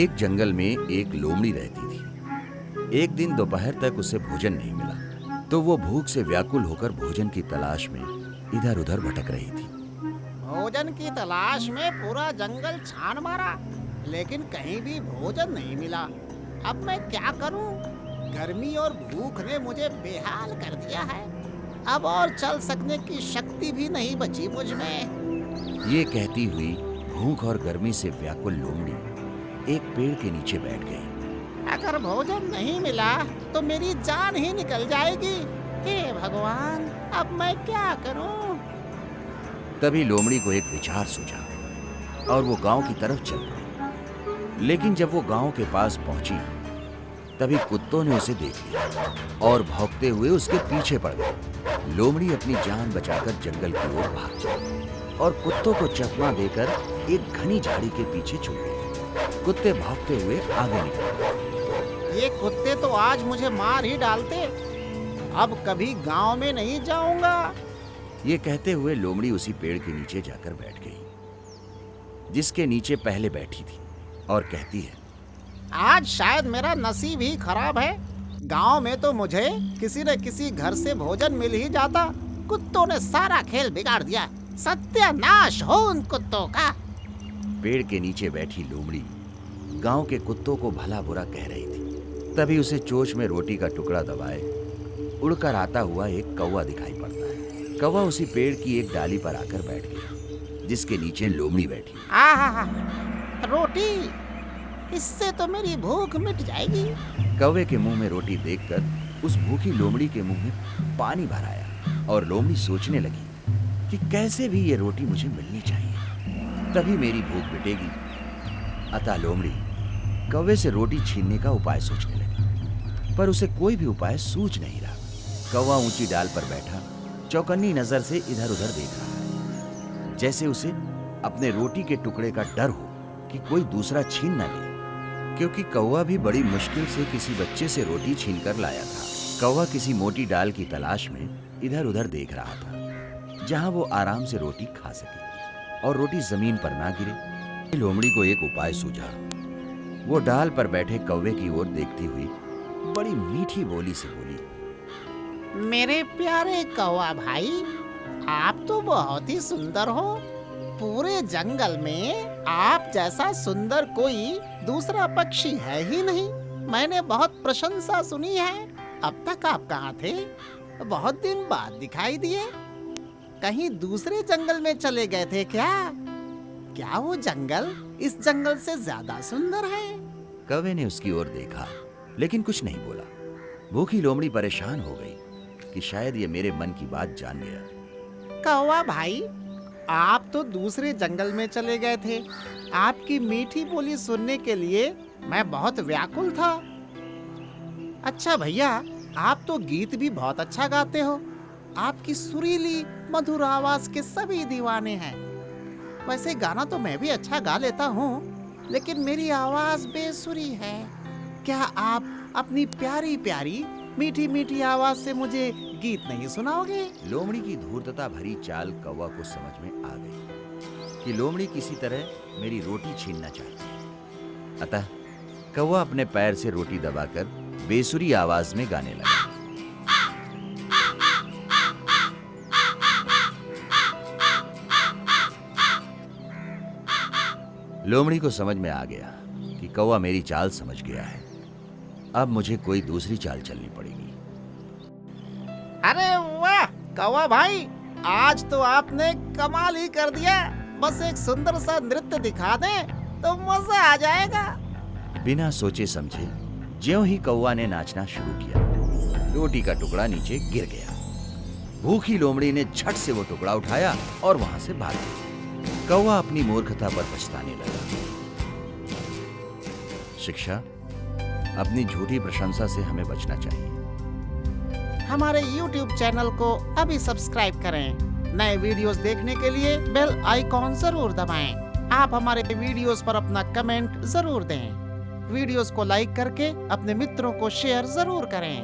एक जंगल में एक लोमड़ी रहती थी। एक दिन दोपहर तक उसे भोजन नहीं मिला, तो वो भूख से व्याकुल होकर भोजन की तलाश में इधर उधर भटक रही थी। भोजन की तलाश में पूरा जंगल छान मारा, लेकिन कहीं भी भोजन नहीं मिला। अब मैं क्या करूं? गर्मी और भूख ने मुझे बेहाल कर दिया है। अब और चल सकने की शक्ति भी नहीं बची मुझ में। ये कहती हुई भूख और गर्मी से व्याकुल लोमड़ी एक पेड़ के नीचे बैठ गई। अगर भोजन नहीं मिला तो मेरी जान ही निकल जाएगी। हे भगवान, अब मैं क्या करूं? तभी लोमड़ी को एक विचार सूझा और वो गांव की तरफ चल पड़ी। लेकिन जब वो गांव के पास पहुंची, तभी कुत्तों ने उसे देख लिया और भौंकते हुए उसके पीछे पड़ गए। लोमड़ी अपनी जान बचाकर जंगल की ओर भाग गई और कुत्तों को चकमा देकर एक घनी झाड़ी के पीछे छुप गई। कुत्ते भागते हुए आगे निकल गए। ये कुत्ते तो आज मुझे मार ही डालते। अब कभी गांव में नहीं जाऊंगा। ये कहते हुए लोमड़ी उसी पेड़ के नीचे जाकर बैठ गई, जिसके नीचे पहले बैठी थी, और कहती है, आज शायद मेरा नसीब ही खराब है। गांव में तो मुझे किसी न किसी घर से भोजन मिल ही जाता। कुत्तों ने सारा खेल बिगाड़ दिया। सत्यानाश हो उन कुत्तों का। पेड़ के नीचे बैठी लोमड़ी गांव के कुत्तों को भला बुरा कह रही थी। तभी उसे चोंच में रोटी का टुकड़ा दबाए उड़कर आता हुआ एक कौवा दिखाई पड़ता है। कौवा उसी पेड़ की एक डाली पर आकर बैठ गया, जिसके नीचे लोमड़ी बैठी। आहा, रोटी, इससे तो मेरी भूख मिट जाएगी। कौवे के मुंह में रोटी देखकर उस भूखी लोमड़ी के मुंह में पानी भर आया और लोमड़ी सोचने लगी कि कैसे भी ये रोटी मुझे मिलनी चाहिए, तभी मेरी भूख मिटेगी। अतः लोमड़ी कौवे से रोटी छीनने का उपाय सोचने लगी, पर उसे कोई भी उपाय सूझ नहीं रहा। कौवा ऊंची डाल पर बैठा चौकन्नी नजर से इधर उधर देख रहा है, जैसे उसे अपने रोटी के टुकड़े का डर हो कि कोई दूसरा छीन न ले, क्योंकि कौवा भी बड़ी मुश्किल से किसी बच्चे से रोटी छीन कर लाया था। कौवा किसी मोटी डाल की तलाश में इधर उधर देख रहा था, जहां वो आराम से रोटी खा सके और रोटी जमीन पर ना गिरे। लोमड़ी को एक उपाय सूझा। वो डाल पर बैठे कौवे की ओर देखती हुई बड़ी मीठी बोली से बोली, मेरे प्यारे कौवा भाई, आप तो बहुत ही सुंदर हो। पूरे जंगल में आप जैसा सुंदर कोई दूसरा पक्षी है ही नहीं। मैंने बहुत प्रशंसा सुनी है। अब तक आप कहाँ थे? बहुत दिन बाद दिखाई दिए। कहीं दूसरे जंगल में चले गए थे क्या? क्या वो जंगल इस जंगल से ज्यादा सुंदर है? कौवे ने उसकी ओर देखा, लेकिन कुछ नहीं बोला। भूखी लोमड़ी परेशान हो गई कि शायद ये मेरे मन की बात जान गया। कौवा भाई, आप तो दूसरे जंगल में चले गए थे। आपकी मीठी बोली सुनने के लिए मैं बहुत व्याकुल था। अच्छा भैया, आप तो गीत भी बहुत अच्छा गाते हो। आपकी सुरीली मधुर आवाज के सभी दीवाने हैं। वैसे गाना तो मैं भी अच्छा गा लेता हूँ, लेकिन मेरी आवाज बेसुरी है। क्या आप अपनी प्यारी प्यारी मीठी मीठी आवाज से मुझे गीत नहीं सुनाओगे? लोमड़ी की धूर्तता भरी चाल कौवा को समझ में आ गई कि लोमड़ी किसी तरह मेरी रोटी छीनना चाहती है। अतः कौवा अपने पैर से रोटी दबाकर बेसुरी आवाज में गाने लगा। लोमड़ी को समझ में आ गया कि कौवा मेरी चाल समझ गया है। अब मुझे कोई दूसरी चाल चलनी पड़ेगी। अरे वाह कौवा भाई, आज तो आपने कमाल ही कर दिया। बस एक सुंदर सा नृत्य दिखा दे तो मजा आ जाएगा। बिना सोचे समझे ज्यों ही कौवा ने नाचना शुरू किया, रोटी का टुकड़ा नीचे गिर गया। भूखी लोमड़ी ने झट से वो टुकड़ा उठाया और वहां से भाग गई। कौवा अपनी मूर्खता पर पछताने लगा। शिक्षा, अपनी झूठी प्रशंसा से हमें बचना चाहिए। हमारे YouTube चैनल को अभी सब्सक्राइब करें। नए वीडियोस देखने के लिए बेल आइकॉन जरूर दबाएं। आप हमारे वीडियोस पर अपना कमेंट जरूर दें। वीडियोस को लाइक करके अपने मित्रों को शेयर जरूर करें।